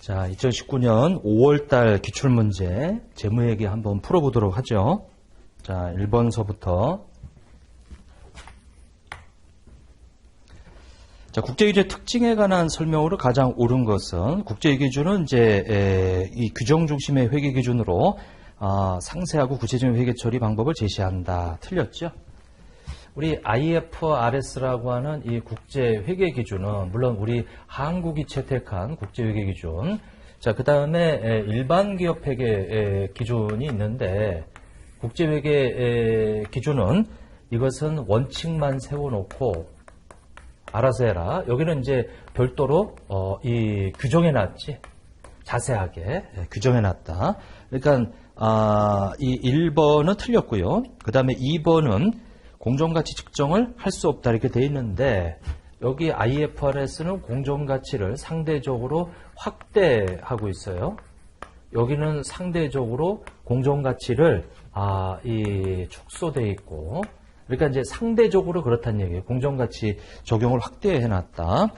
자, 2019년 5월달 기출문제 재무회계 한번 풀어보도록 하죠. 자, 1번서부터. 자, 국제규제 특징에 관한 설명으로 가장 옳은 것은 국제기준은 이제 이 규정 중심의 회계 기준으로 상세하고 구체적인 회계 처리 방법을 제시한다. 틀렸죠? 우리 IFRS라고 하는 이 국제 회계 기준은 물론 우리 한국이 채택한 국제 회계 기준. 자, 그다음에 일반 기업 회계 기준이 있는데 국제 회계 기준은 이것은 원칙만 세워 놓고 알아서 해라. 여기는 이제 별도로 이 규정해 놨지. 자세하게 규정해 놨다. 그러니까 이 1번은 틀렸고요. 그다음에 2번은 공정가치 측정을 할 수 없다 이렇게 돼 있는데 여기 IFRS는 공정가치를 상대적으로 확대하고 있어요. 여기는 상대적으로 공정가치를 이 축소돼 있고 그러니까 이제 상대적으로 그렇다는 얘기예요. 공정가치 적용을 확대해 놨다.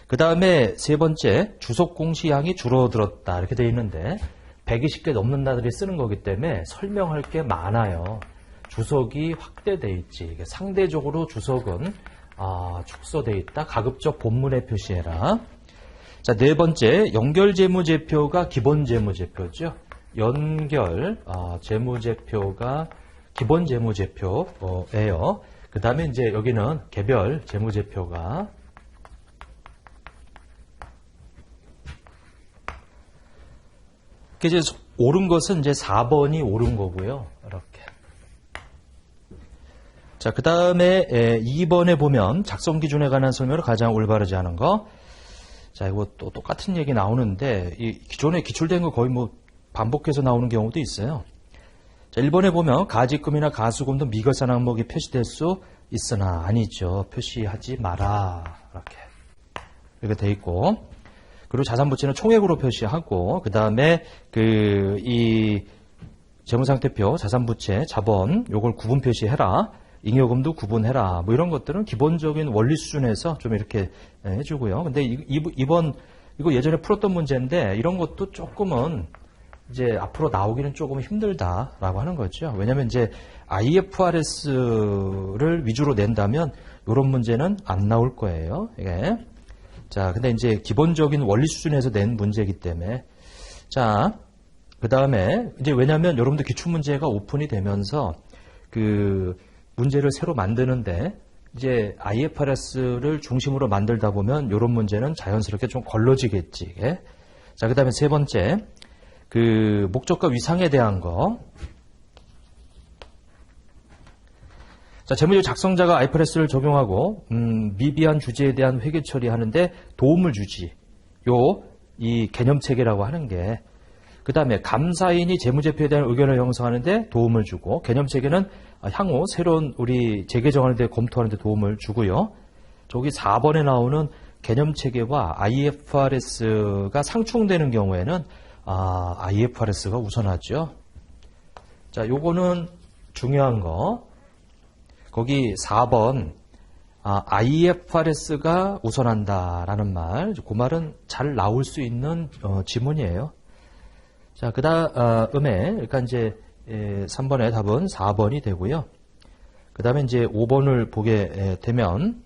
그 다음에 세 번째 주석 공시량이 줄어들었다 이렇게 돼 있는데 120개 넘는 나들이 쓰는 거기 때문에 설명할 게 많아요. 주석이 확대돼 있지. 이게 상대적으로 주석은 축소돼 있다. 가급적 본문에 표시해라. 자, 네 번째 연결재무제표가 기본재무제표죠. 연결 재무제표가 기본재무제표예요. 그 다음에 이제 여기는 개별 재무제표가 이제 옳은 것은 이제 4번이 옳은 거고요. 이렇게. 자, 그 다음에 2번에 보면 작성 기준에 관한 설명을 가장 올바르지 않은 거. 자, 이거 또 똑같은 얘기 나오는데 이 기존에 기출된 거 거의 뭐 반복해서 나오는 경우도 있어요. 자, 1번에 보면 가지금이나 가수금 등 미결산 항목이 표시될 수 있으나 아니죠. 표시하지 마라. 이렇게 돼 있고. 그리고 자산부채는 총액으로 표시하고, 그 다음에 이 재무상태표, 자산부채, 자본, 요걸 구분 표시해라. 잉여금도 구분해라. 뭐 이런 것들은 기본적인 원리 수준에서 좀 이렇게 해주고요. 근데 이번, 이거 예전에 풀었던 문제인데, 이런 것도 조금은 이제 앞으로 나오기는 조금 힘들다라고 하는 거죠. 왜냐면 이제 IFRS를 위주로 낸다면 이런 문제는 안 나올 거예요. 이게. 자, 근데 이제 기본적인 원리 수준에서 낸 문제이기 때문에. 자, 그 다음에 이제 왜냐면 여러분들 기출문제가 오픈이 되면서 문제를 새로 만드는데 이제 IFRS를 중심으로 만들다 보면 이런 문제는 자연스럽게 좀 걸러지겠지. 이게. 자, 그 다음에 세 번째. 목적과 위상에 대한 거. 자, 재무제표 작성자가 IFRS를 적용하고, 미비한 주제에 대한 회계 처리하는데 도움을 주지. 이 개념체계라고 하는 게. 그 다음에 감사인이 재무제표에 대한 의견을 형성하는데 도움을 주고, 개념체계는 향후 새로운 우리 재개정하는데 검토하는데 도움을 주고요. 저기 4번에 나오는 개념체계와 IFRS가 상충되는 경우에는 IFRS가 우선하죠. 자, 요거는 중요한 거. 거기 4번 IFRS가 우선한다라는 말. 그 말은 잘 나올 수 있는 지문이에요. 자, 그 다음에 그러니까 이제 3번의 답은 4번이 되고요. 그 다음에 이제 5번을 보게 되면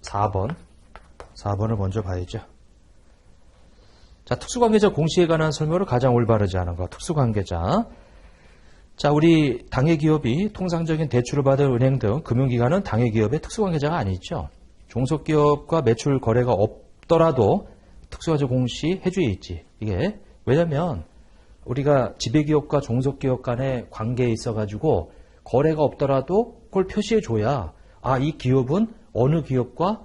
4번을 먼저 봐야죠. 자, 특수관계자 공시에 관한 설명을 가장 올바르지 않은 거. 특수관계자. 자, 우리 당해기업이 통상적인 대출을 받을 은행 등 금융기관은 당해기업의 특수관계자가 아니죠. 종속기업과 매출 거래가 없더라도 특수관계자 공시 해주에 있지. 이게 왜냐면 우리가 지배기업과 종속기업 간의 관계에 있어가지고 거래가 없더라도 그걸 표시해줘야 이 기업은 어느 기업과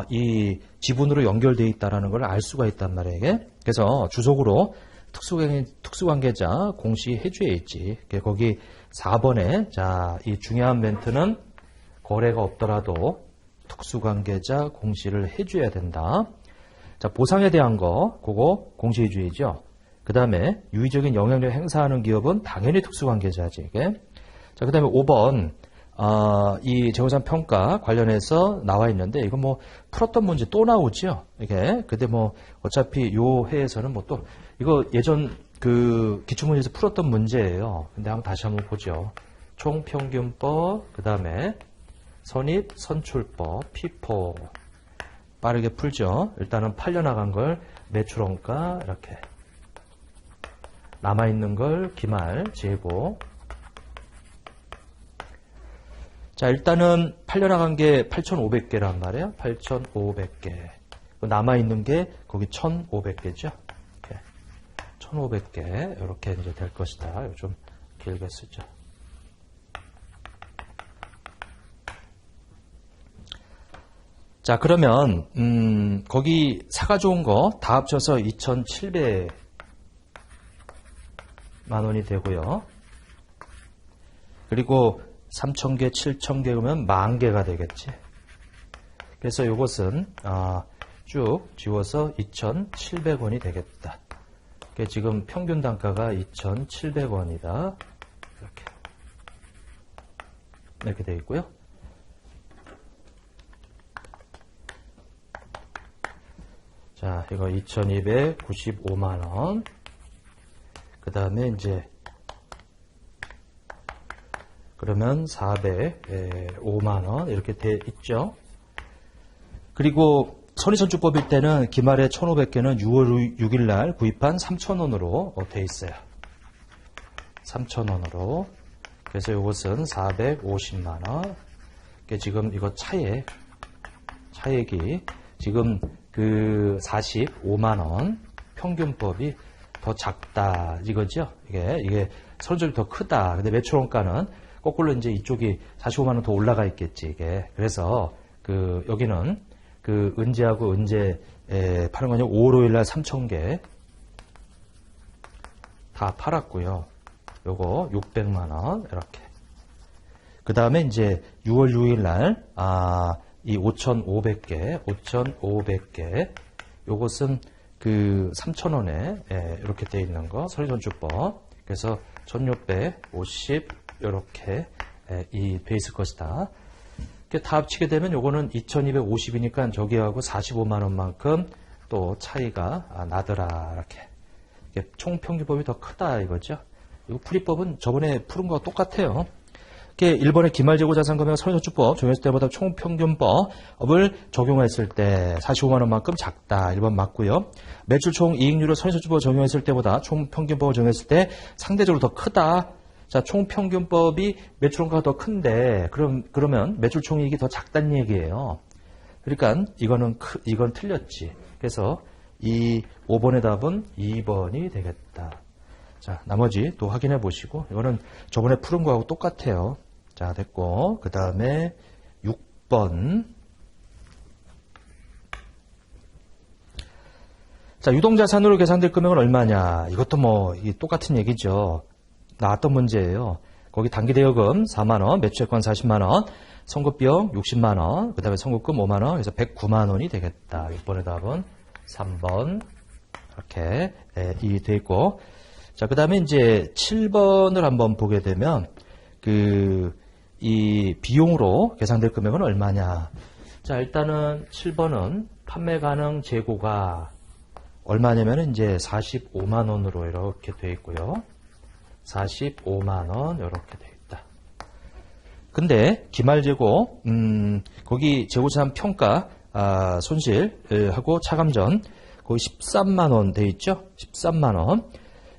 이 지분으로 연결되어 있다는 걸 알 수가 있단 말이에요. 이게. 그래서 주석으로 특수관계자 공시 해주에 있지. 거기 4번에 이 중요한 멘트는 거래가 없더라도 특수관계자 공시를 해줘야 된다. 자, 보상에 대한 거 그거 공시 해줘야죠. 그 다음에 유의적인 영향력을 행사하는 기업은 당연히 특수관계자지. 이게. 자, 그 다음에 5번 이 재고자산 평가 관련해서 나와 있는데, 이거 뭐 풀었던 문제 또 나오죠? 이게. 근데 뭐 어차피 요 해에서는 뭐 또, 이거 예전 그 기출문제에서 풀었던 문제예요. 근데 다시 한번 보죠. 총평균법, 그 다음에 선입, 선출법, 피포. 빠르게 풀죠. 일단은 팔려나간 걸 매출원가, 이렇게. 남아있는 걸 기말, 재고. 자, 일단은 팔려나간 게 8,500개란 말이에요. 8,500개. 남아있는 게 거기 1,500개죠. 1,500개. 이렇게 이제 될 것이다. 이거 좀 길게 쓰죠. 자, 그러면, 거기 사가 좋은 거 다 합쳐서 2,700만 원이 되고요. 그리고 3,000개, 7,000개 그러면 10,000개가 되겠지. 그래서 이것은 쭉 지워서 2,700원이 되겠다. 지금 평균 단가가 2,700원이다. 이렇게 되어 있고요. 자, 이거 2,295만 원. 그 다음에 이제 그러면 405만 원 이렇게 돼 있죠. 그리고 선의선출법일 때는 기말에 1,500개는 6월 6일 날 구입한 3,000원으로 돼 있어요. 3,000원으로. 그래서 이것은 450만 원. 지금 이거 차액이 지금 그 45만 원 평균법이 더 작다 이거죠. 이게 선출이 더 크다. 근데 매출원가는 거꾸로 이제 이쪽이 45만 원 더 올라가 있겠지 이게. 그래서 그 여기는 그 은재하고 은재 파는 거냐 5월 5일 날 3,000개 다 팔았고요. 요거 600만 원 이렇게. 그 다음에 이제 6월 6일 날 이 5,500개 요것은 그 3,000원에 이렇게 돼 있는 거 선의선출법. 그래서 1,650 이렇게 돼 있을 것이다. 다 합치게 되면 요거는 2,250이니까 저기하고 45만 원만큼 또 차이가 나더라. 이렇게 총평균법이 더 크다 이거죠. 이거 풀이법은 저번에 푸른 거와 똑같아요. 1번의 기말재고자산금액 선의선출법 적용했을 때보다 총평균법을 적용했을 때 45만 원만큼 작다. 1번 맞고요. 매출 총이익률을 선의선출법 적용했을 때보다 총평균법을 적용했을 때 상대적으로 더 크다. 자, 총평균법이 매출원가가 더 큰데 그러면 매출 총이익이 더 작다는 얘기예요. 그러니까 이건 틀렸지. 그래서 이 5번의 답은 2번이 되겠다. 자, 나머지 또 확인해 보시고 이거는 저번에 푸른 거하고 똑같아요. 자, 됐고 그 다음에 6번. 자, 유동자산으로 계산될 금액은 얼마냐. 이것도 뭐 똑같은 얘기죠. 나왔던 문제예요. 거기 단기대여금 4만원, 매출채권 40만원, 선급비용 60만원, 그 다음에 선급금 5만원, 그래서 109만 원이 되겠다. 6번의 답은 3번. 이렇게 돼 있고. 자, 그 다음에 이제 7번을 한번 보게 되면, 이 비용으로 계산될 금액은 얼마냐. 자, 일단은 7번은 판매 가능 재고가 얼마냐면은 이제 45만 원으로 이렇게 돼 있고요. 45만 원 이렇게 돼 있다. 근데 기말재고 거기 재고자산 평가 손실하고 차감전 거기 13만 원 돼 있죠. 13만 원.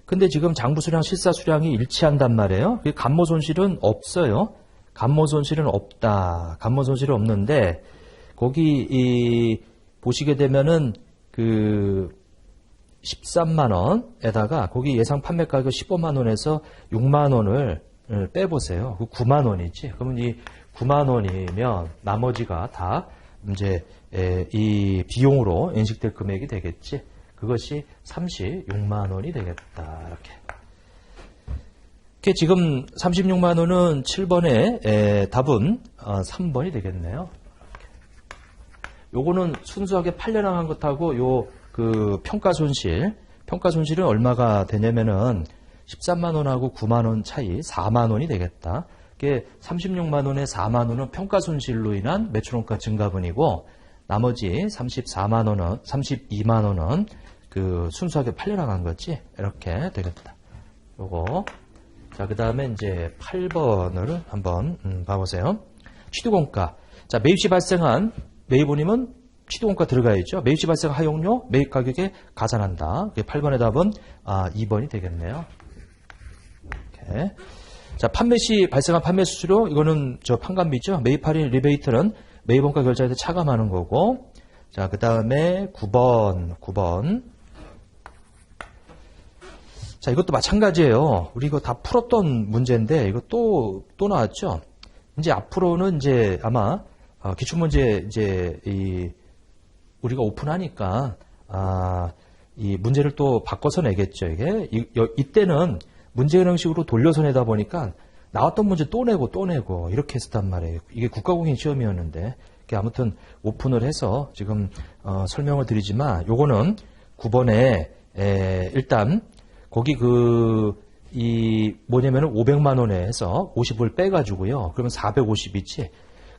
근데 지금 장부수량 실사수량이 일치한단 말이에요. 감모손실은 없어요. 감모손실은 없다. 감모손실은 없는데 거기 보시게 되면은 13만 원에다가 거기 예상 판매 가격 15만 원에서 6만 원을 빼보세요. 그 9만 원이지. 그러면 이 9만 원이면 나머지가 다 이제 이 비용으로 인식될 금액이 되겠지. 그것이 36만 원이 되겠다. 이렇게. 지금 36만 원은 7번의 답은 3번이 되겠네요. 이렇게. 요거는 순수하게 팔려나간 것하고 평가 손실은 얼마가 되냐면은 13만 원하고 9만 원 차이 4만 원이 되겠다. 그게 36만 원에 4만 원은 평가 손실로 인한 매출원가 증가분이고 나머지 32만 원은 그 순수하게 팔려나간 거지. 이렇게 되겠다. 요거. 자, 그 다음에 이제 8번을 한번 봐보세요. 취득원가. 자, 매입시 발생한 매입원임은 취득원가 들어가야죠. 매입시 발생 하용료 매입 가격에 가산한다. 8번의 답은 2번이 되겠네요. 이렇게. 자, 판매시 발생한 판매 수수료 이거는 저 판관비죠. 매입 할인 리베이트는 매입원가 결제할 때 차감하는 거고. 자, 그 다음에 9번. 자, 이것도 마찬가지예요. 우리 이거 다 풀었던 문제인데 이거 또 나왔죠. 이제 앞으로는 이제 아마 기출문제 이제 우리가 오픈하니까 이 문제를 또 바꿔서 내겠죠. 이때는 문제 형식으로 돌려서 내다 보니까 나왔던 문제 또 내고 이렇게 했었단 말이에요. 이게 국가공인 시험이었는데 아무튼 오픈을 해서 지금 설명을 드리지만 요거는 9번에 일단 거기 뭐냐면은 500만 원에 해서 50을 빼가지고요. 그러면 450이지.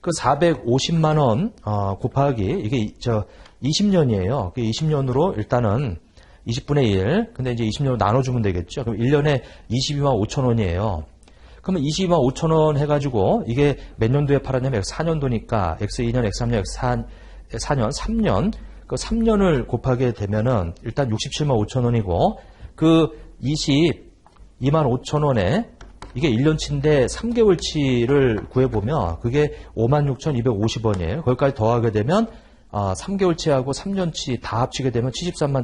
그 450만 원 곱하기 이게 20년이에요. 20년으로 일단은 20분의 1. 근데 이제 20년으로 나눠주면 되겠죠. 그럼 1년에 22만 5천 원이에요. 그러면 22만 5천 원 해가지고 이게 몇 년도에 팔았냐면 X4년도니까 X2년, X3년, X4년, 3년. 그 3년을 곱하게 되면은 일단 67만 5천 원이고 그 22만 5천 원에 이게 1년치인데 3개월치를 구해보면 그게 56,250원이에요. 거기까지 더하게 되면 3개월치하고 3년치 다 합치게 되면 73만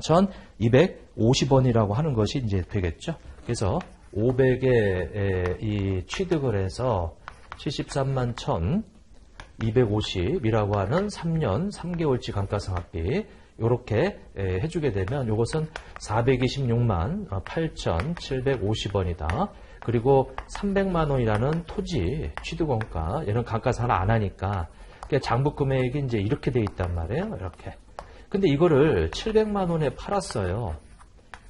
1,250원이라고 하는 것이 이제 되겠죠. 그래서 500에 이 취득을 해서 73만 1,250이라고 하는 3년 3개월치 감가상각비 요렇게 해주게 되면 요것은 426만 8,750원이다. 그리고 300만 원이라는 토지 취득원가 얘는 감가상각 안 하니까 장부 금액이 이제 이렇게 돼 있단 말이에요. 이렇게. 근데 이거를 700만 원에 팔았어요.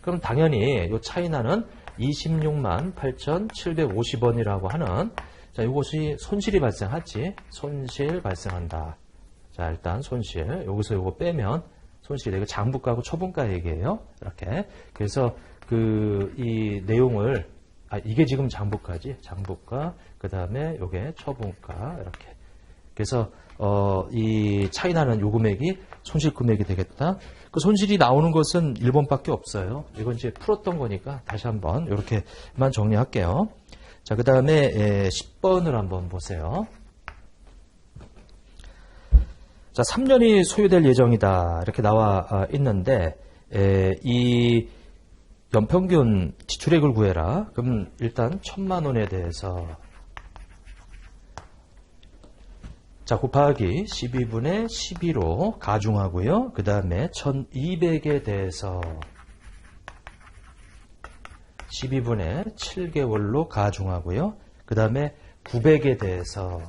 그럼 당연히 요 차이나는 26만 8,750원이라고 하는 자, 이것이 손실이 발생하지. 손실 발생한다. 자, 일단 손실. 여기서 요거 빼면 손실이 되고 장부가하고 처분가 얘기예요. 이렇게. 그래서 이 내용을 이게 지금 장부가지. 장부가 그다음에 요게 처분가 이렇게. 그래서 이 차이 나는 요 금액이 손실 금액이 되겠다. 그 손실이 나오는 것은 1번밖에 없어요. 이건 이제 풀었던 거니까 다시 한번 이렇게만 정리할게요. 자, 그다음에 10번을 한번 보세요. 자, 3년이 소요될 예정이다. 이렇게 나와 있는데, 이 연평균 지출액을 구해라. 그럼 일단 1,000만 원에 대해서, 자, 곱하기 12분의 12로 가중하고요. 그 다음에 1,200에 대해서 12분의 7개월로 가중하고요. 그 다음에 900에 대해서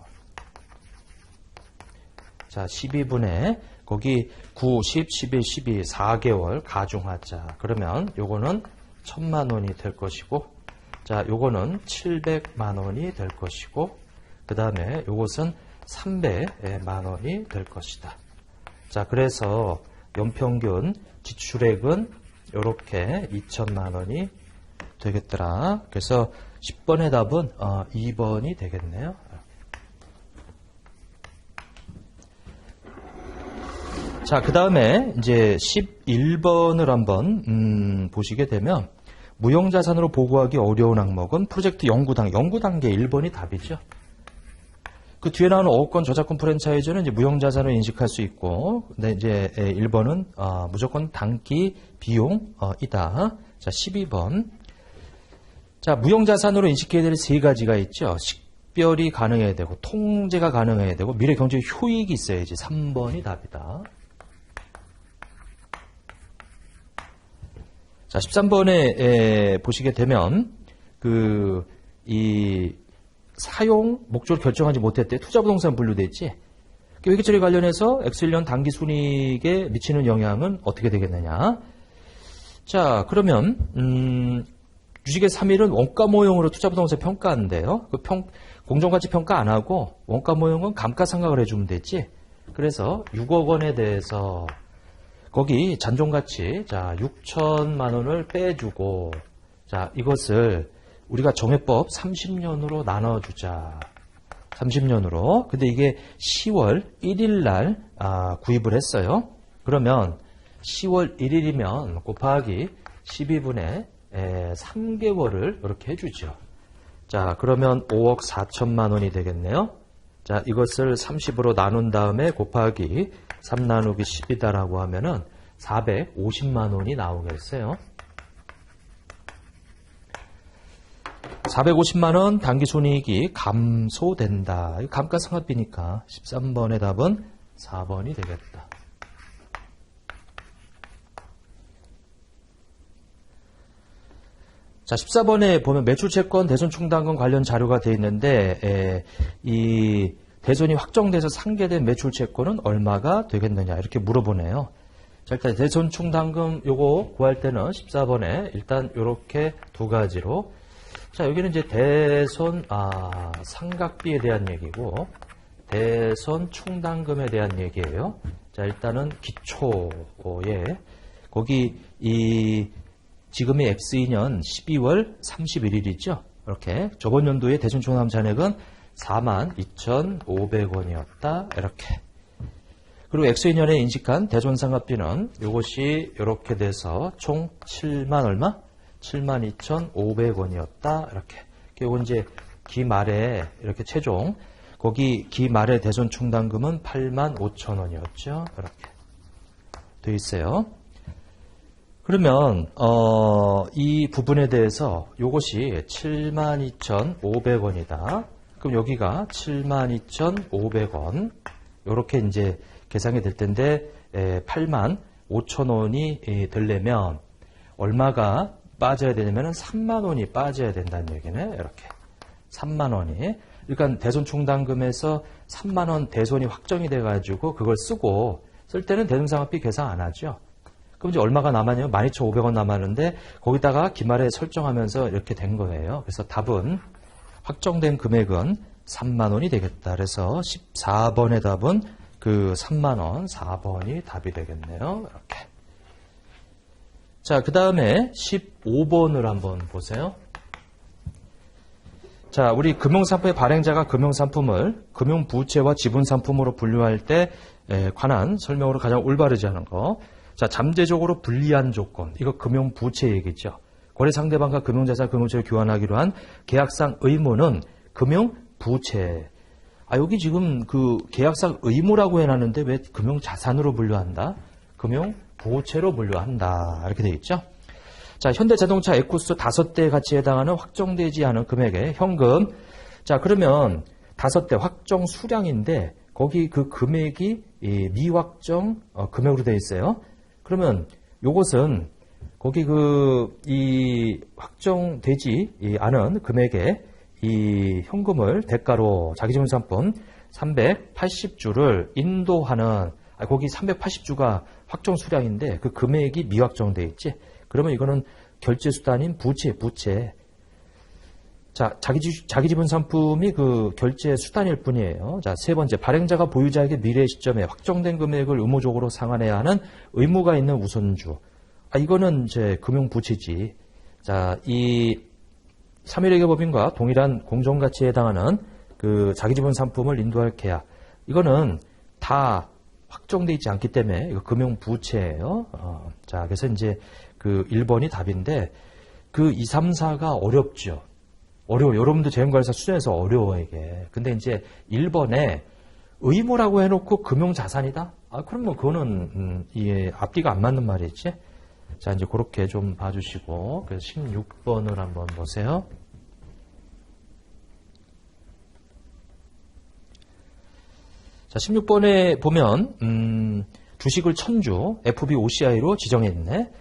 자, 12분의 거기 9, 10, 11, 12, 4개월 가중하자. 그러면 요거는 1,000만 원이 될 것이고 자, 요거는 700만 원이 될 것이고 그 다음에 요것은 300만 원이 될 것이다. 자, 그래서 연평균 지출액은 요렇게 2,000만 원이 되겠더라. 그래서 10번의 답은 2번이 되겠네요. 자, 그 다음에 이제 11번을 한번 보시게 되면 무형자산으로 보고하기 어려운 항목은 프로젝트 연구단계 1번이 답이죠. 그 뒤에 나오는 어업권 저작권 프랜차이즈는 이제 무형자산을 인식할 수 있고, 근데 이제 1번은 무조건 단기 비용이다. 자, 12번. 자, 무형자산으로 인식해야 될 세 가지가 있죠. 식별이 가능해야 되고, 통제가 가능해야 되고, 미래 경제 효익이 있어야지. 3번이 답이다. 자, 13번에 보시게 되면 이 사용 목적을 결정하지 못했대. 투자부동산 분류됐지. 회계처리 관련해서 X1년 단기 순이익에 미치는 영향은 어떻게 되겠느냐. 자, 그러면 주식의 3일은 원가 모형으로 투자부동산 평가인데요. 공정가치평가 안 하고 원가 모형은 감가상각을 해주면 되지. 그래서 6억 원에 대해서 거기 잔존가치, 자, 6천만 원을 빼주고, 자, 이것을 우리가 정해법 30년으로 나눠주자. 30년으로. 근데 이게 10월 1일 날 구입을 했어요. 그러면 10월 1일이면 곱하기 12분의 3개월을 이렇게 해주죠. 자, 그러면 5억 4천만 원이 되겠네요. 자, 이것을 30으로 나눈 다음에 곱하기 3 나누기 10이다라고 하면은 450만 원이 나오겠어요. 450만 원 당기손익이 감소된다. 이거 감가상각비니까 13번의 답은 4번이 되겠다. 자, 14번에 보면 매출채권, 대손충당금 관련 자료가 되어 있는데 이 대손이 확정돼서 상계된 매출채권은 얼마가 되겠느냐 이렇게 물어보네요. 자, 일단 대손충당금 요거 구할 때는 14번에 일단 요렇게 두 가지로, 자, 여기는 이제 대손 상각비에 대한 얘기고 대손충당금에 대한 얘기예요. 자, 일단은 기초에 거기 이 지금의 X2년 12월 31일이죠. 이렇게 저번 연도의 대손충당금 잔액은 42,500원이었다. 이렇게. 그리고 X2년에 인식한 대손상각비는 이것이 이렇게 돼서 총 7만 얼마? 72,500원이었다. 이렇게. 그리고 이제 기말에 이렇게 최종 거기 기말의 대손충당금은 85,000원이었죠. 이렇게 돼 있어요. 그러면 이 부분에 대해서 이것이 72,500원이다. 그럼 여기가 72,500원 이렇게 이제 계산이 될 텐데 85,000원이 되려면 얼마가 빠져야 되냐면 3만 원이 빠져야 된다는 얘기네. 이렇게 3만 원이. 그러니까 대손충당금에서 3만 원 대손이 확정이 돼가지고 그걸 쓰고 쓸 때는 대손상각비 계산 안 하죠. 그럼 이제 얼마가 남았냐면 12,500원 남았는데 거기다가 기말에 설정하면서 이렇게 된 거예요. 그래서 답은 확정된 금액은 3만 원이 되겠다. 그래서 14번의 답은 그 3만 원 4번이 답이 되겠네요. 이렇게. 자, 그 다음에 15번을 한번 보세요. 자, 우리 금융상품의 발행자가 금융상품을 금융부채와 지분상품으로 분류할 때 관한 설명으로 가장 올바르지 않은 거. 자, 잠재적으로 불리한 조건. 이거 금융부채 얘기죠. 거래 상대방과 금융자산, 금융부채를 교환하기로 한 계약상 의무는 금융부채. 여기 지금 그 계약상 의무라고 해놨는데 왜 금융자산으로 분류한다? 금융부채로 분류한다. 이렇게 되어 있죠. 자, 현대자동차 에쿠스 5대 가치에 해당하는 확정되지 않은 금액의 현금. 자, 그러면 5대 확정 수량인데 거기 그 금액이 미확정 금액으로 되어 있어요. 그러면 요것은 거기 이 확정되지 않은 금액의 이 현금을 대가로 자기지분상품 380주를 인도하는, 거기 380주가 확정 수량인데 그 금액이 미확정되어 있지. 그러면 이거는 결제수단인 부채. 자, 자기지분 상품이 그 결제 수단일 뿐이에요. 자, 세 번째, 발행자가 보유자에게 미래 시점에 확정된 금액을 의무적으로 상환해야 하는 의무가 있는 우선주. 이거는 이제 금융부채지. 자, 이 3일회계 법인과 동일한 공정가치에 해당하는 그 자기지분 상품을 인도할 계약. 이거는 다 확정되어 있지 않기 때문에 이거 금융부채예요. 자, 그래서 이제 그 1번이 답인데 그 2, 3, 4가 어렵죠. 어려워. 여러분도 재무관리사 수준에서 어려워, 이게. 근데 이제 1번에 의무라고 해놓고 금융자산이다? 그러면 그거는, 이게 앞뒤가 안 맞는 말이지. 자, 이제 그렇게 좀 봐주시고. 그래서 16번을 한번 보세요. 자, 16번에 보면, 주식을 1000주, FB OCI로 지정했네.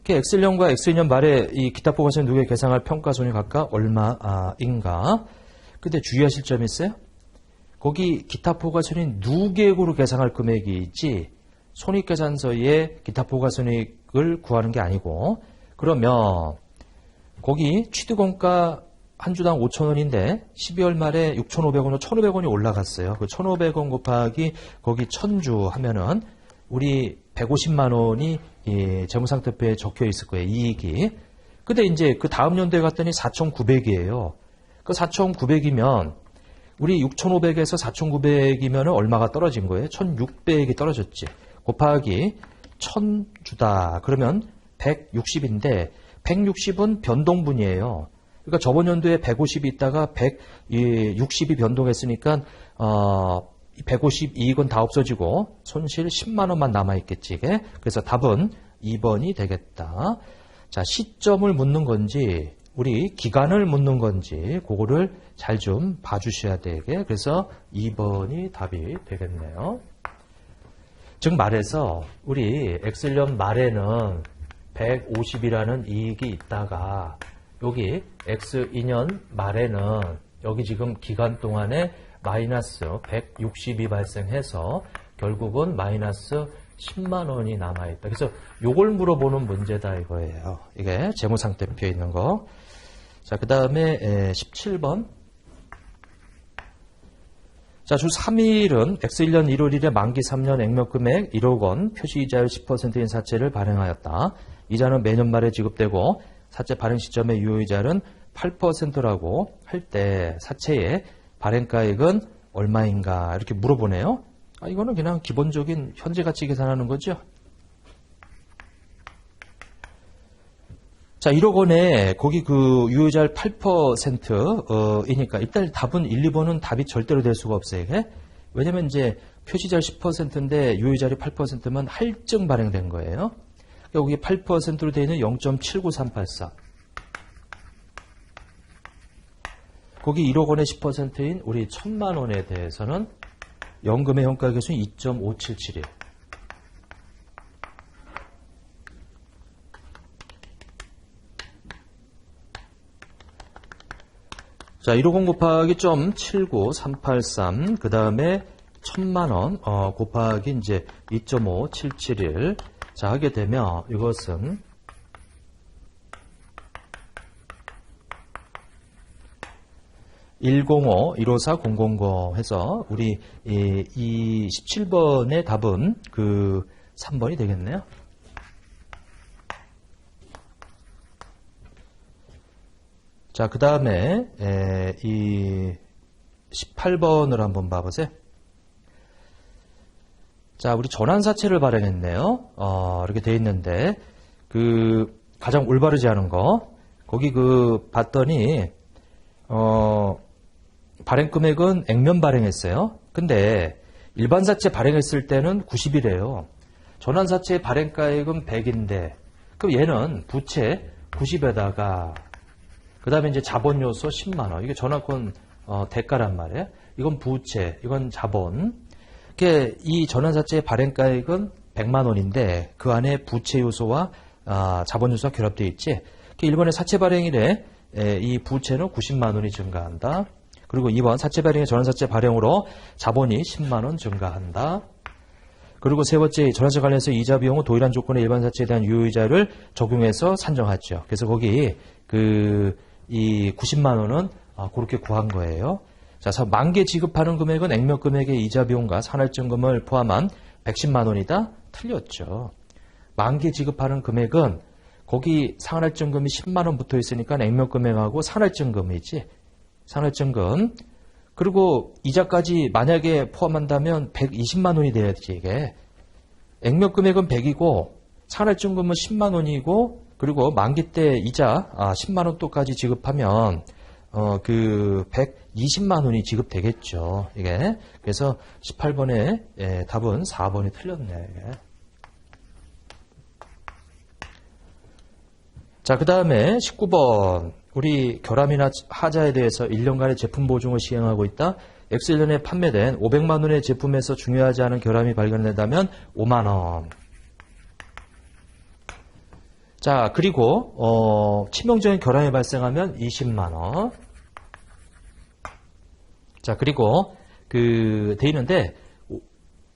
X1년과 X2년 말에 이 기타 포괄손익 누계 계상할 평가손익 각각 얼마인가? 근데 주의하실 점이 있어요? 거기 기타 포괄손익 누계액으로 계상할 금액이 있지 손익계산서에 기타 포괄손익을 구하는 게 아니고, 그러면 거기 취득원가 한 주당 5,000원인데 12월 말에 6,500원으로 1,500원이 올라갔어요. 그 1,500원 곱하기 거기 1,000주 하면은 우리 150만 원이 재무상태표에 적혀 있을 거예요. 이익이. 근데 이제 그 다음 연도에 갔더니 4,900이에요. 그 4,900이면 우리 6,500에서 4,900이면 얼마가 떨어진 거예요? 1,600이 떨어졌지. 곱하기 1,000주다. 그러면 160인데 160은 변동분이에요. 그러니까 저번 연도에 150이 있다가 160이 변동했으니까 150 이익은 다 없어지고 손실 10만 원만 남아있겠지. 이게. 그래서 답은 2번이 되겠다. 자, 시점을 묻는 건지 우리 기간을 묻는 건지 그거를 잘 좀 봐주셔야 되게. 그래서 2번이 답이 되겠네요. 즉 말해서 우리 X년 말에는 150이라는 이익이 있다가 여기 X2년 말에는 여기 지금 기간 동안에 마이너스 160이 발생해서 결국은 마이너스 10만 원이 남아있다. 그래서 요걸 물어보는 문제다 이거예요. 이게 재무상태표에 있는 거. 자, 그 다음에 17번. 자, 주 3일은 X1년 1월 1일에 만기 3년 액면금액 1억 원 표시이자율 10%인 사채를 발행하였다. 이자는 매년 말에 지급되고 사채 발행 시점의 유효이자는 8%라고 할 때 사채의 발행가액은 얼마인가 이렇게 물어보네요. 이거는 그냥 기본적인 현재 가치 계산하는 거죠. 자, 1억 원에 거기 그 유효이자율 8%이니까 일단 답은 1, 2번은 답이 절대로 될 수가 없어요. 이게? 왜냐면 이제 표시이자율 10%인데 유효이자율이 8%면 할증 발행된 거예요. 여기 8%로 되어 있는 0.79384. 거기 1억 원의 10%인 우리 1,000만 원에 대해서는 연금의 현가계수는 2.577이에요. 자, 1억 원 곱하기 0.79383. 그 다음에 1,000만 원 곱하기 이제 2.5771. 자, 하게 되면 이것은 105-154-000 해서 우리 이 17번의 답은 그 3번이 되겠네요. 자, 그 다음에 이 18번을 한번 봐보세요. 자, 우리 전환사채를 발행했네요. 이렇게 돼 있는데 그 가장 올바르지 않은 거 거기 그 봤더니 발행 금액은 액면 발행했어요. 근데 일반 사채 발행했을 때는 90이래요. 전환사채 발행가액은 100인데 그럼 얘는 부채 90에다가 그 다음에 이제 자본 요소 10만 원. 이게 전환권 대가란 말이에요. 이건 부채, 이건 자본. 이 전환사채의 발행가액은 100만 원인데 그 안에 부채 요소와 자본 요소가 결합되어 있지. 일본의 사채 발행일에 이 부채는 90만 원이 증가한다. 그리고 2번 사채 발행의 전환사채 발행으로 자본이 10만 원 증가한다. 그리고 세 번째 전환사채 관련해서 이자 비용은 동일한 조건의 일반 사채에 대한 유효이자를 적용해서 산정하죠. 그래서 거기 이 90만 원은 그렇게 구한 거예요. 자, 만기 지급하는 금액은 액면 금액의 이자 비용과 산할증금을 포함한 110만 원이다? 틀렸죠. 만기 지급하는 금액은 거기 산할증금이 10만 원 붙어 있으니까 액면 금액하고 산할증금이지. 산할증금. 그리고 이자까지 만약에 포함한다면 120만 원이 돼야지 이게. 액면 금액은 100이고 산할증금은 10만 원이고 그리고 만기 때 이자 10만 원 또까지 지급하면 그 120만 원이 지급되겠죠. 이게. 그래서 18번의 답은 4번이 틀렸네. 이게. 자, 그 다음에 19번. 우리 결함이나 하자에 대해서 1년간의 제품 보증을 시행하고 있다. X1년에 판매된 500만 원의 제품에서 중요하지 않은 결함이 발견된다면 5만 원. 자, 그리고 치명적인 결함이 발생하면 20만 원. 자, 그리고 돼 있는데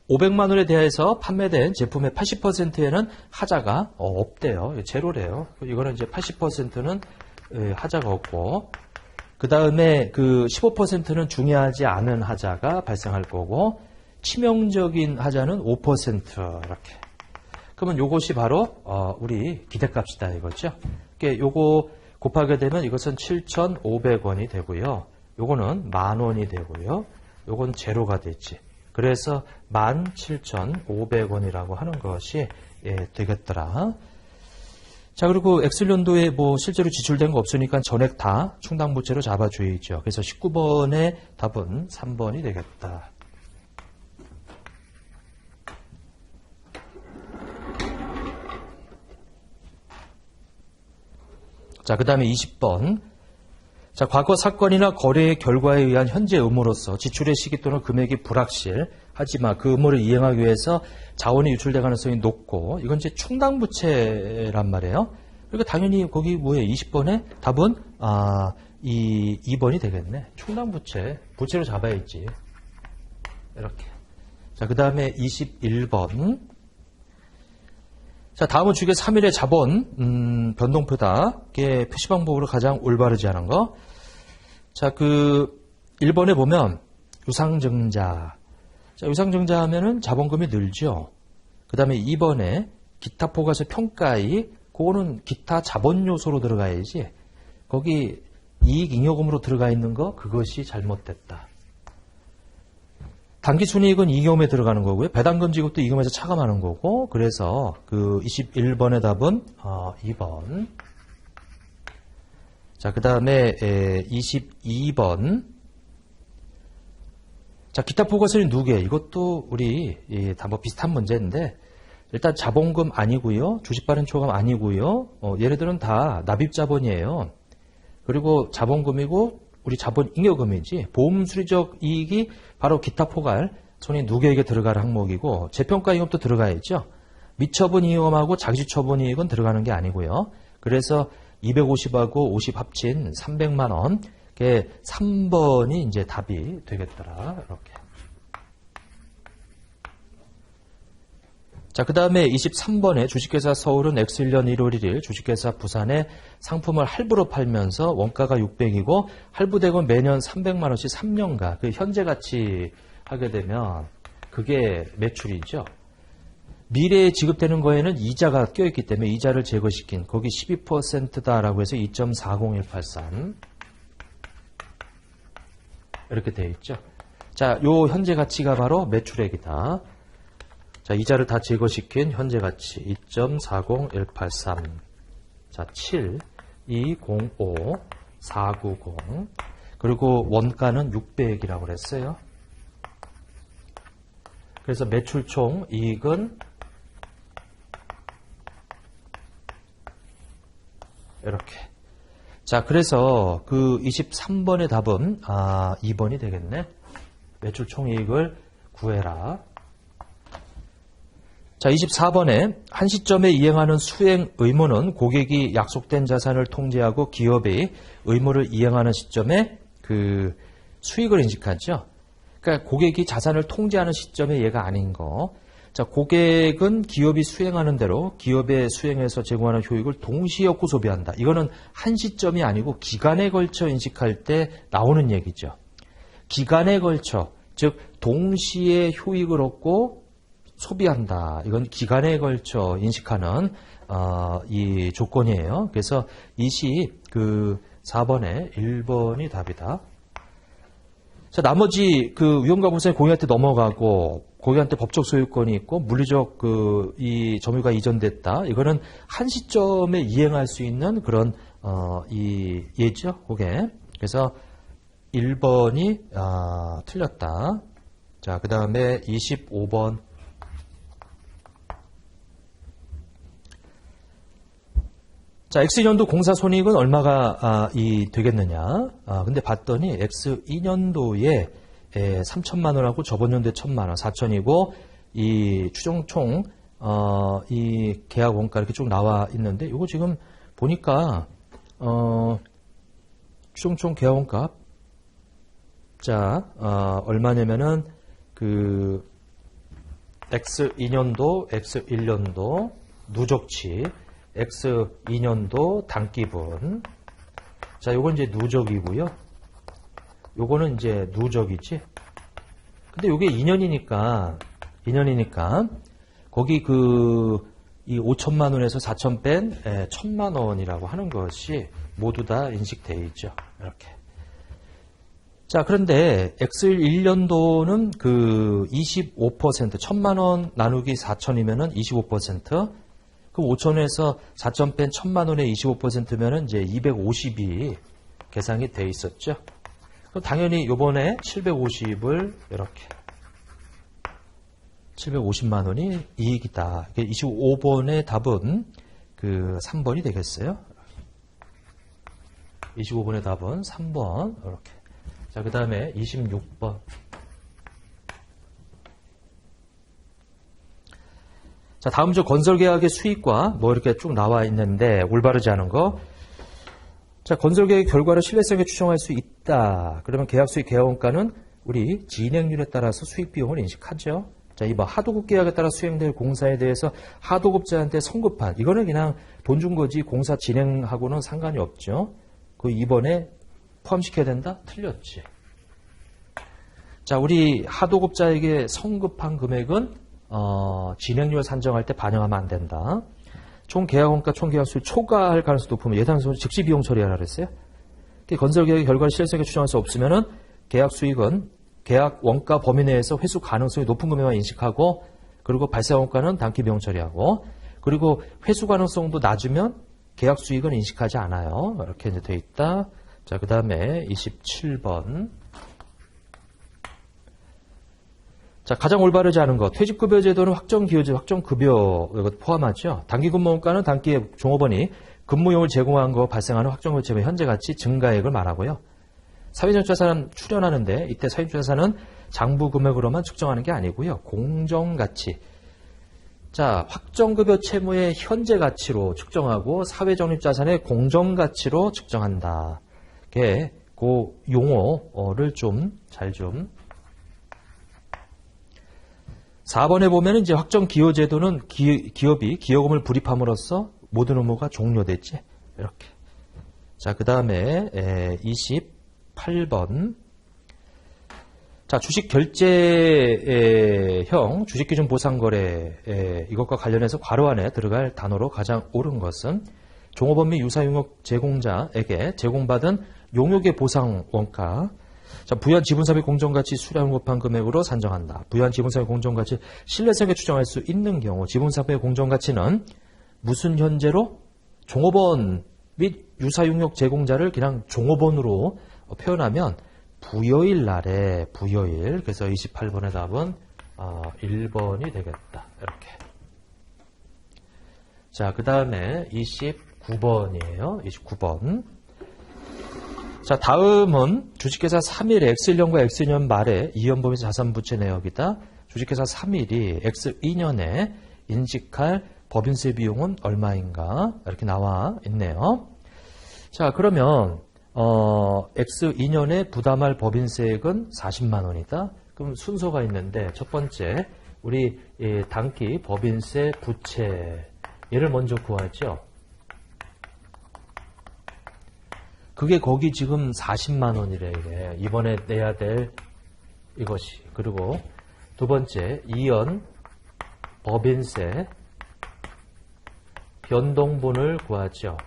500만 원에 대해서 판매된 제품의 80%에는 하자가 없대요. 제로래요. 이거는 이제 80%는 하자가 없고, 그 그 다음에 그 15%는 중요하지 않은 하자가 발생할 거고, 치명적인 하자는 5% 이렇게. 그러면 요것이 바로 우리 기대값이다 이거죠. 그러니까 요거 곱하게 되면 이것은 7,500원이 되고요. 요거는 10,000원이 되고요. 요건 제로가 되지. 그래서 17,500원이라고 하는 것이 되겠더라. 자, 그리고 엑셀연도에 뭐 실제로 지출된 거 없으니까 전액 다 충당부채로 잡아줘야죠. 그래서 19번의 답은 3번이 되겠다. 자, 그 다음에 20번. 자, 과거 사건이나 거래의 결과에 의한 현재 의무로서 지출의 시기 또는 금액이 불확실, 하지만 그 의무를 이행하기 위해서 자원이 유출될 가능성이 높고, 이건 이제 충당부채란 말이에요. 그러니까 당연히 거기 뭐예요? 20번에 답은, 2번이 되겠네. 충당부채. 부채로 잡아야지. 이렇게. 자, 그 다음에 21번. 자, 다음은 주계 3일의 자본, 변동표다. 이게 표시 방법으로 가장 올바르지 않은 거. 자, 1번에 보면 유상증자. 자, 유상증자 하면은 자본금이 늘죠. 그 다음에 2번에 기타 포괄세 평가이, 그거는 기타 자본 요소로 들어가야지. 거기 이익 잉여금으로 들어가 있는 거, 그것이 잘못됐다. 당기순이익은 이익금에 들어가는 거고요. 배당금 지급도 이익금에서 차감하는 거고, 그래서 21번의 답은 2번. 자, 그 다음에 22번. 자, 기타 포괄세는 누계. 이것도 우리 다 뭐 비슷한 문제인데, 일단 자본금 아니고요. 주식발행 초과금 아니고요. 얘네들은 다 납입자본이에요. 그리고 자본금이고 우리 자본 잉여금이지. 보험 수리적 이익이 바로 기타 포괄 손이 누계에게 들어갈 항목이고, 재평가 이익금도 들어가야죠. 미처분 이익금하고 자기주처분 이익은 들어가는 게 아니고요. 그래서 250하고 50 합친 300만 원. 그게 3번이 이제 답이 되겠더라. 이렇게. 자, 그 다음에 23번에 주식회사 서울은 X1년 1월 1일 주식회사 부산에 상품을 할부로 팔면서 원가가 600이고 할부대금 매년 300만 원씩 3년간 그 현재 가치 하게 되면 그게 매출이죠. 미래에 지급되는 거에는 이자가 껴있기 때문에 이자를 제거시킨 거기 12%다라고 해서 2.40183 이렇게 되어 있죠. 자, 요 현재 가치가 바로 매출액이다. 자, 이자를 다 제거시킨 현재 가치 2.40183. 자, 7, 205, 490. 그리고 원가는 600이라고 그랬어요. 그래서 매출 총 이익은 이렇게. 자, 그래서 23번의 답은 2번이 되겠네. 매출 총 이익을 구해라. 자, 24번에 한 시점에 이행하는 수행 의무는 고객이 약속된 자산을 통제하고 기업이 의무를 이행하는 시점에 그 수익을 인식하죠. 그러니까 고객이 자산을 통제하는 시점에 얘가 아닌 거. 자, 고객은 기업이 수행하는 대로 기업의 수행에서 제공하는 효익을 동시에 얻고 소비한다. 이거는 한 시점이 아니고 기간에 걸쳐 인식할 때 나오는 얘기죠. 기간에 걸쳐, 즉 동시에 효익을 얻고 소비한다. 이건 기간에 걸쳐 인식하는 이 조건이에요. 그래서 24번에 1번이 답이다. 자, 나머지 위험과 부상이 고객한테 넘어가고 고객한테 법적 소유권이 있고 물리적 이 점유가 이전됐다. 이거는 한 시점에 이행할 수 있는 그런 이 예죠, 그게. 그래서 1번이 틀렸다. 자, 그 다음에 25번. 자, X2년도 공사 손익은 얼마가 되겠느냐. 근데 봤더니 X2년도에 3천만 원하고 저번 연도에 1천만 원, 4천이고 이 추정 총 이 계약 원가 이렇게 쭉 나와 있는데 이거 지금 보니까 추정 총 계약 원가 자, 얼마냐면은 X2년도, X1년도 누적치 X2년도 단기분. 자, 요건 이제 누적이고요. 요거는 이제 누적이지. 근데 요게 2년이니까 거기 이 5천만 원에서 4천 뺀 1,000만 원이라고 하는 것이 모두 다 인식되어 있죠. 이렇게. 자, 그런데 X1 1년도는 25%, 1,000만 원 나누기 4천이면은 25%, 그럼 5천에서 4천 뺀 1,000만 원의 25%면은 이제 250이 계산이 돼 있었죠. 그럼 당연히 요번에 750을 이렇게 750만 원이 이익이다. 25번의 답은 3번이 되겠어요. 25번의 답은 3번. 이렇게. 자, 그 다음에 26번. 자, 다음 주 건설계약의 수익과 뭐 이렇게 쭉 나와 있는데 올바르지 않은 거. 자, 건설계약의 결과를 신뢰성에 추정할 수 있다. 그러면 계약 수익 계약원가는 우리 진행률에 따라서 수익 비용을 인식하죠. 자, 이번 하도급 계약에 따라 수행될 공사에 대해서 하도급자한테 성급한, 이거는 그냥 돈 준 거지 공사 진행하고는 상관이 없죠. 그 이번에 포함시켜야 된다? 틀렸지. 자, 우리 하도급자에게 성급한 금액은 진행률 산정할 때 반영하면 안 된다. 총 계약원가, 총 계약수를 초과할 가능성이 높으면 예상적으로 즉시 비용 처리하라 그랬어요. 건설계약의 결과를 실질성에 추정할 수 없으면은 계약 수익은 계약 원가 범위 내에서 회수 가능성이 높은 금액만 인식하고, 그리고 발생 원가는 단기 비용 처리하고, 그리고 회수 가능성도 낮으면 계약 수익은 인식하지 않아요. 이렇게 이제 되어 있다. 자, 그 다음에 27번. 자, 가장 올바르지 않은 것. 퇴직급여 제도는 확정기여제, 확정급여 이거 포함하죠. 단기근무원가는 단기에 종업원이 근무용을 제공한 거 발생하는 확정급여 현재 가치 증가액을 말하고요. 사회적자산 출연하는데 이때 사회적자산은 장부 금액으로만 측정하는 게 아니고요. 공정가치. 자, 확정급여 채무의 현재 가치로 측정하고 사회적립자산의 공정가치로 측정한다. 그 용어를 잘 4번에 보면 이제 확정기여제도는 기업이 기여금을 불입함으로써 모든 의무가 종료됐지. 이렇게. 자, 그 다음에 28번. 자, 주식 결제형 주식기준 보상거래 이것과 관련해서 괄호 안에 들어갈 단어로 가장 옳은 것은 종업원 및 유사용역 제공자에게 제공받은 용역의 보상 원가. 자, 부여한 지분사업의 공정가치 수량 곱한 금액으로 산정한다. 부여한 지분사업의 공정가치 신뢰성에 추정할 수 있는 경우 지분사업의 공정가치는 무슨 현재로? 종업원 및 유사용역 제공자를 그냥 종업원으로 표현하면 부여일 날에 부여일. 그래서 28번의 답은 1번이 되겠다. 이렇게. 자, 그 다음에 29번이에요. 29번. 자, 다음은 주식회사 3일에 X1년과 X2년 말에 이연범위세 자산부채 내역이다. 주식회사 3일이 X2년에 인식할 법인세 비용은 얼마인가? 이렇게 나와 있네요. 자, 그러면 X2년에 부담할 법인세액은 40만 원이다. 그럼 순서가 있는데 첫 번째 우리 단기 법인세 부채 얘를 먼저 구하죠. 그게 거기 지금 40만 원이래. 이래. 이번에 내야 될 이것이. 그리고 두 번째 2연 법인세 변동분을 구하죠.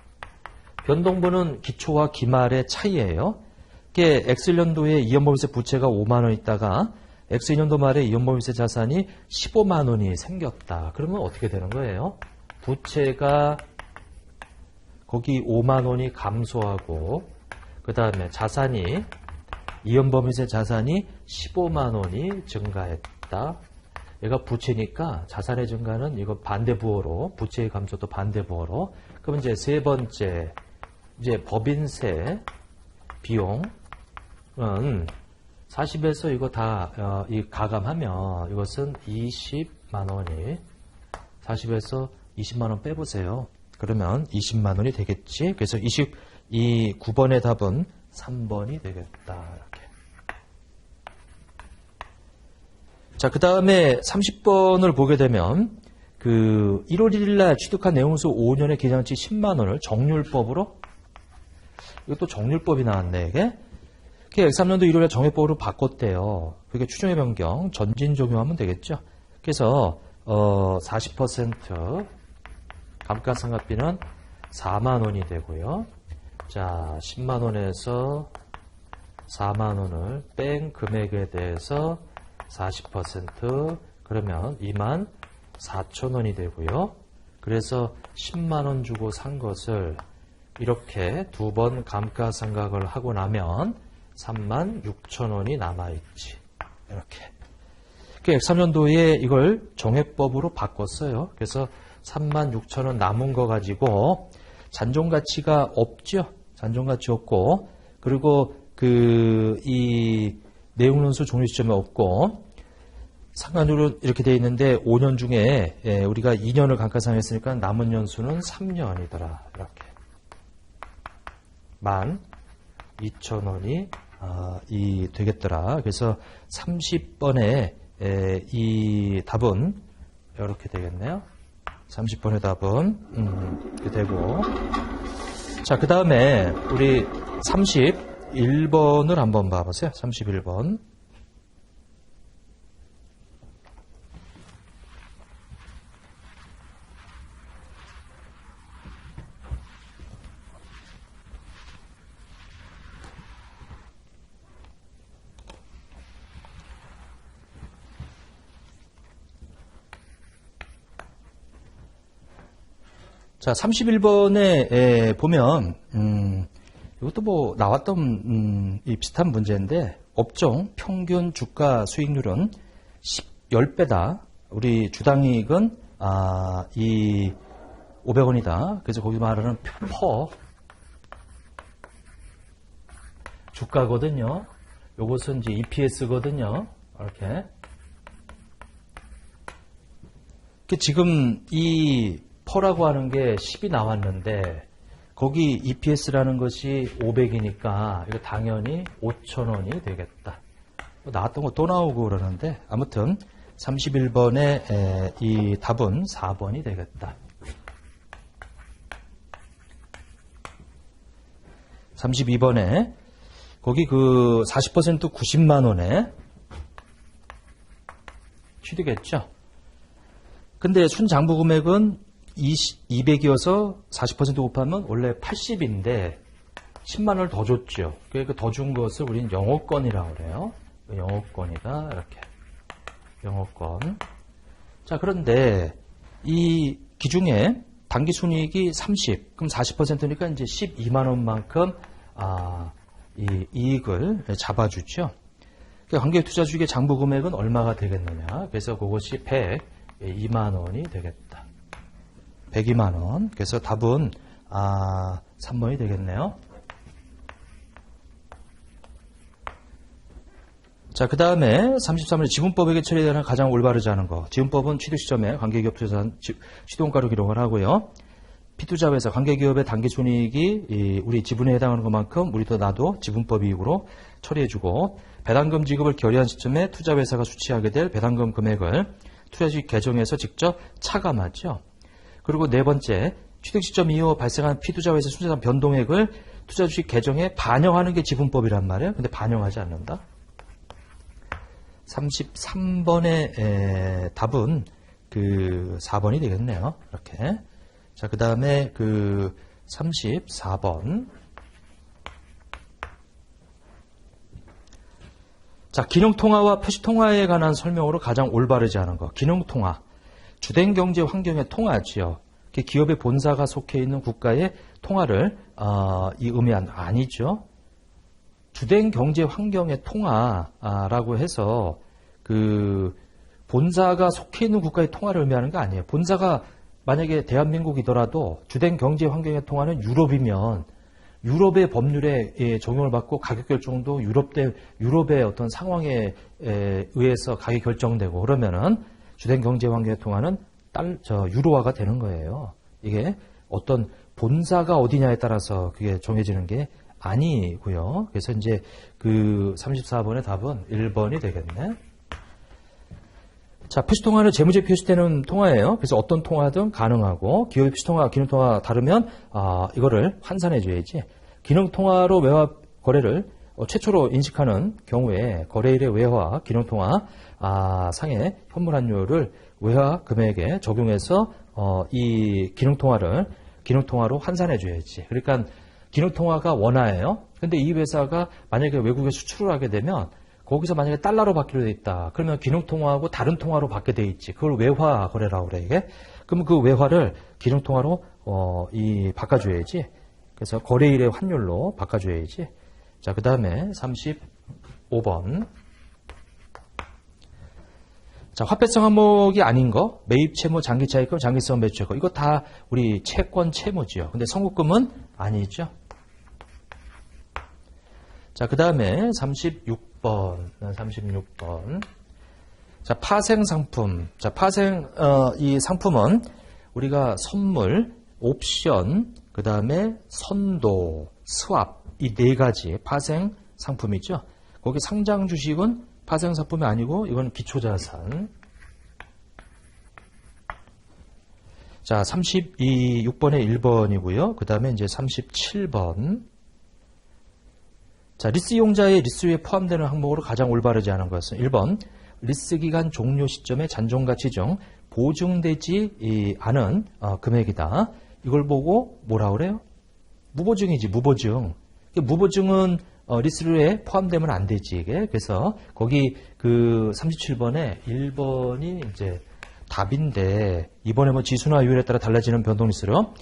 변동분은 기초와 기말의 차이예요. 이게 X1년도에 이연법인세 부채가 5만 원 있다가 X2년도 말에 이연법인세 자산이 15만 원이 생겼다. 그러면 어떻게 되는 거예요? 부채가 거기 5만 원이 감소하고 그 다음에 자산이 이연법인세 자산이 15만 원이 증가했다. 얘가 부채니까 자산의 증가는 이거 반대부호로 부채의 감소도 반대부호로. 그럼 이제 세 번째 이제 법인세 비용은 40에서 이거 다 가감하면 이것은 20만 원이 40에서 20만 원 빼보세요. 그러면 20만 원이 되겠지. 그래서 29번의 답은 3번이 되겠다. 이렇게. 자, 그 다음에 30번을 보게 되면 1월 1일 날 취득한 내용수 5년의 계장치 10만 원을 정률법으로, 이것도 정률법이 나왔네, 이게. X3년도 1월에 정액법으로 바꿨대요. 그게 추정의 변경, 전진 적용하면 되겠죠. 그래서 40% 감가상각비는 4만 원이 되고요. 자, 10만 원에서 4만 원을 뺀 금액에 대해서 40% 그러면 2만 4천 원이 되고요. 그래서 10만 원 주고 산 것을 이렇게 두 번 감가상각을 하고 나면 3만 6천 원이 남아있지. 이렇게. X3년도에 이걸 정액법으로 바꿨어요. 그래서 3만 6천 원 남은 거 가지고 잔존가치가 없죠. 잔존가치 없고 그리고 이 내용론수 종료 시점이 없고 상관으로 이렇게 되어 있는데 5년 중에 우리가 2년을 감가상각했으니까 남은 연수는 3년이더라. 이렇게. 12,000원이 되겠더라. 그래서 30번에 이 답은 이렇게 되겠네요. 30번의 답은 이렇게 되고 자, 그 다음에 우리 31번을 한번 봐보세요. 31번. 자, 31번에 보면 이것도 뭐 나왔던 이 비슷한 문제인데 업종 평균 주가 수익률은 10배다. 우리 주당이익은 이 500원이다. 그래서 거기 말하는 퍼 주가거든요. 요것은 이제 EPS거든요. 이렇게. 지금 이 퍼라고 하는 게 10이 나왔는데 거기 EPS라는 것이 500이니까 이거 당연히 5,000원이 되겠다. 나왔던 거 또 나오고 그러는데 아무튼 31번의 이 답은 4번이 되겠다. 32번에 거기 그 40% 90만 원에 취득했죠. 근데 순장부 금액은 200이어서 40% 곱하면 원래 80인데 10만 원을 더 줬죠. 그러니까 더 준 것을 우리는 영업권이라고 그래요. 영업권이다. 이렇게. 영업권. 자, 그런데 이 기중에 당기순이익이 30, 그럼 40%니까 이제 12만 원만큼 이 이익을 잡아주죠. 관계투자주식의 장부 금액은 얼마가 되겠느냐. 그래서 그것이 102만 원이 되겠다. 102만 원. 그래서 답은 3번이 되겠네요. 자, 그 다음에 33번에 지분법에게 처리되는 가장 올바르지 않은 거. 지분법은 취득 시점에 관계기업 투자한 시동가로 기록을 하고요. 피투자회사 관계기업의 당기순이익이 우리 지분에 해당하는 것만큼 우리도 나도 지분법 이익으로 처리해주고 배당금 지급을 결의한 시점에 투자회사가 수취하게 될 배당금 금액을 투자주식 계정에서 직접 차감하죠. 그리고 네 번째, 취득 시점 이후 발생한 피투자회사 순자산 변동액을 투자주식 계정에 반영하는 게 지분법이란 말이에요. 근데 반영하지 않는다. 33번의 답은 그 4번이 되겠네요. 이렇게. 자, 그 다음에 그 34번. 자, 기능통화와 표시통화에 관한 설명으로 가장 올바르지 않은 거. 기능통화. 주된 경제 환경의 통화지요. 기업의 본사가 속해 있는 국가의 통화를 이 의미한 아니죠. 주된 경제 환경의 통화라고 해서 그 본사가 속해 있는 국가의 통화를 의미하는 거 아니에요. 본사가 만약에 대한민국이더라도 주된 경제 환경의 통화는 유럽이면 유럽의 법률에 적용을 받고 가격 결정도 유럽의 어떤 상황에 의해서 가격 결정되고 그러면은 주된 경제 환경의 통화는 유로화가 되는 거예요. 이게 어떤 본사가 어디냐에 따라서 그게 정해지는 게 아니고요. 그래서 이제 그 34번의 답은 1번이 되겠네. 자, 표시통화는 재무제 표시되는 통화예요. 그래서 어떤 통화든 가능하고 기업의 표시통화, 기능통화 다르면 이거를 환산해 줘야지. 기능통화로 외화 거래를 최초로 인식하는 경우에 거래일의 외화, 기능통화 상의 현물 환율을 외화 금액에 적용해서 이 기능통화로 환산해 줘야지. 그러니까 기능통화가 원화예요. 근데 이 회사가 만약에 외국에 수출을 하게 되면 거기서 만약에 달러로 받기로 돼 있다. 그러면 기능통화하고 다른 통화로 받게 돼 있지. 그걸 외화 거래라고 그래, 이게. 그러면 그 외화를 기능통화로 바꿔줘야지. 그래서 거래일의 환율로 바꿔줘야지. 자, 그 다음에 35번. 자, 화폐성 항목이 아닌 거, 매입 채무, 장기 차익금, 장기성 매수 채권. 이거 다 우리 채권 채무지요. 근데 선급금은 아니죠. 자, 그 다음에 36번. 자, 파생 상품. 자, 이 상품은 우리가 선물, 옵션, 그 다음에 선도, 스왑, 이 네 가지 파생 상품이죠. 거기 상장 주식은 파생 상품이 아니고 이건 기초자산. 자, 6번에 1번이고요. 그 다음에 이제 37번. 자, 리스 이용자의 리스에 포함되는 항목으로 가장 올바르지 않은 것은 1번, 리스 기간 종료 시점의 잔존가치 중 보증되지 않은 금액이다. 이걸 보고 뭐라 그래요? 무보증이지, 무보증. 무보증은 리스류에 포함되면 안 되지, 이게. 그래서 거기 그 37번에 1번이 이제 답인데, 이번에 뭐 지수나 요율에 따라 달라지는 변동 리스로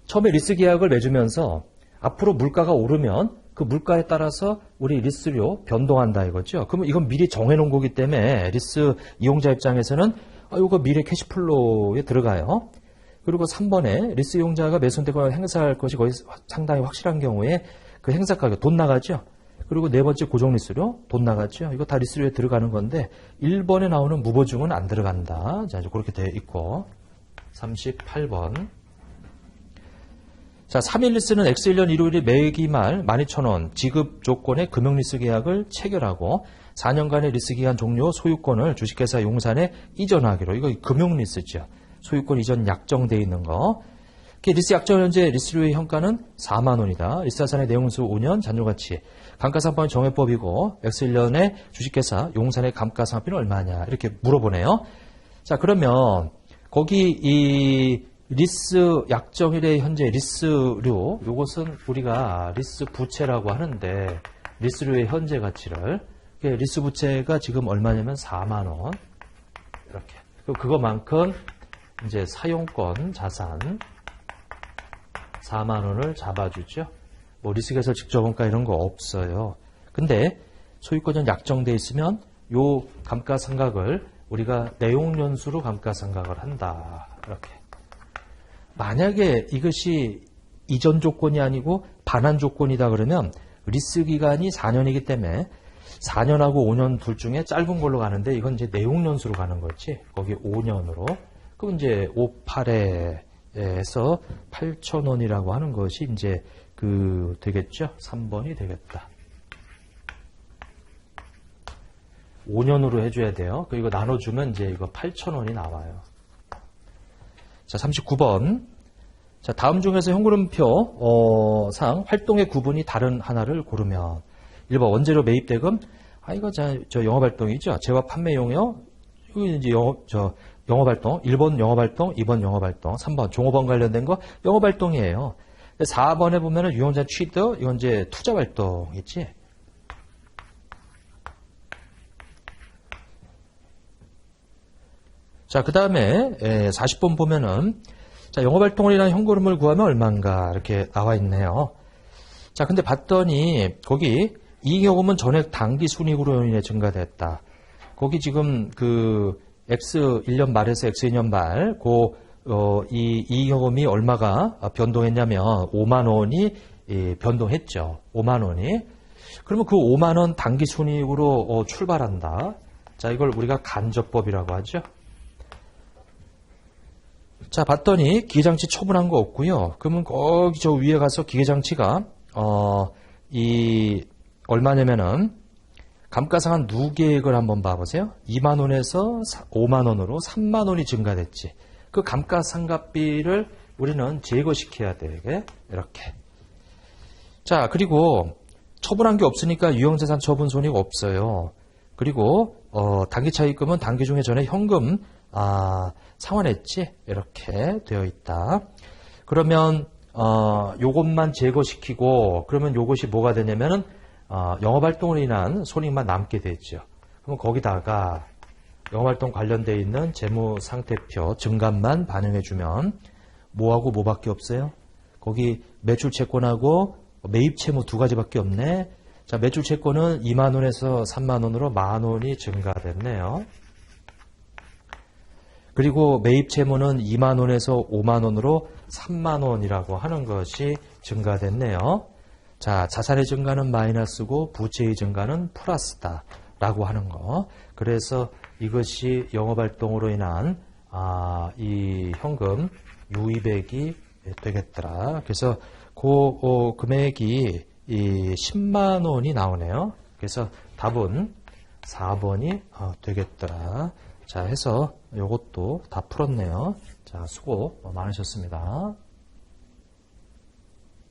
처음에 리스 계약을 맺으면서 앞으로 물가가 오르면 그 물가에 따라서 우리 리스료 변동한다 이거죠. 그러면 이건 미리 정해놓은 거기 때문에 리스 이용자 입장에서는 이거 미래 캐시플로우에 들어가요. 그리고 3번에 리스 이용자가 매수되거나 행사할 것이 거의 상당히 확실한 경우에 그 행사 가격 돈 나가죠. 그리고 네 번째 고정 리스료 돈 나가죠. 이거 다 리스료에 들어가는 건데 1번에 나오는 무보증은 안 들어간다. 자, 그렇게 되어 있고 38번. 자, 3일 리스는 X1년 1월이 매기 말 12,000원 지급 조건의 금융리스 계약을 체결하고 4년간의 리스 기간 종료 소유권을 주식회사 용산에 이전하기로. 이거 금융리스죠. 소유권 이전 약정되어 있는 거. 리스 약정 현재 리스료의 현가는 4만 원이다. 리스자산의 내용수 5년 잔존가치. 감가상각은 정해법이고 X1년의 주식회사 용산의 감가상각비는 얼마냐 이렇게 물어보네요. 자, 그러면 거기 이 리스 약정일의 현재 리스료, 요것은 우리가 리스 부채라고 하는데 리스료의 현재 가치를, 리스 부채가 지금 얼마냐면 4만 원 이렇게. 그거만큼 이제 사용권 자산 4만 원을 잡아주죠. 뭐 리스계에서 직접원가 이런 거 없어요. 근데 소유권은 약정돼 있으면 요 감가상각을 우리가 내용연수로 감가상각을 한다. 이렇게. 만약에 이것이 이전 조건이 아니고 반환 조건이다 그러면 리스 기간이 4년이기 때문에 4년하고 5년 둘 중에 짧은 걸로 가는데 이건 이제 내용연수로 가는 거지. 거기 5년으로. 그럼 이제 58회에서 8,000원이라고 하는 것이 이제 되겠죠. 3번이 되겠다. 5년으로 해줘야 돼요. 이거 나눠주면 이제 이거 8,000원이 나와요. 자, 39번. 자, 다음 중에서 현금흐름표 상 활동의 구분이 다른 하나를 고르면 1번 원재료 매입 대금. 이거 저 영업활동이죠. 재화 판매 용역. 이거 이제 영업활동. 1번 영업활동, 2번 영업활동, 3번 종업원 관련된 거 영업활동이에요. 4번에 보면은 유용자 취득, 이건 이제 투자활동이지. 자, 그 다음에 40번 보면은 자, 영업활동을 위한 현금흐름을 구하면 얼마인가 이렇게 나와 있네요. 자, 근데 봤더니 거기 이익요금은 전액 당기 순이익으로 인해 증가됐다. 거기 지금 X1년 말에서 X2년 말 이 이익요금이 얼마가 변동했냐면 5만 원이 변동했죠. 5만 원이. 그러면 그 5만 원 당기 순이익으로 출발한다. 자, 이걸 우리가 간접법이라고 하죠. 자, 봤더니 기계장치 처분한 거 없고요. 그러면 거기 저 위에 가서 기계장치가 얼마냐면은 감가상각 누계액을 한번 봐보세요. 2만 원에서 5만 원으로 3만 원이 증가됐지. 그 감가상각비를 우리는 제거시켜야 돼. 이렇게. 자, 그리고 처분한 게 없으니까 유형자산 처분 손익 없어요. 그리고 단기차입금은 단기중 회전에 현금 상환했지? 이렇게 되어 있다. 그러면 요것만 제거시키고 그러면 요것이 뭐가 되냐면은 영업활동으로 인한 손익만 남게 되죠. 그럼 거기다가 영업활동 관련되어 있는 재무상태표 증감만 반영해주면 뭐하고 뭐밖에 없어요? 거기 매출채권하고 매입채무 두 가지밖에 없네. 자, 매출채권은 2만원에서 3만원으로 만원이 증가됐네요. 그리고 매입채무는 2만원에서 5만원으로 3만원이라고 하는 것이 증가됐네요. 자, 자산의 증가는 마이너스고 부채의 증가는 플러스다 라고 하는 거. 그래서 이것이 영업활동으로 인한 이 현금 유입액이 되겠더라. 그래서 그 금액이 이 10만 원이 나오네요. 그래서 답은 4번이 되겠더라. 자, 해서 이것도 다 풀었네요. 자, 수고 많으셨습니다.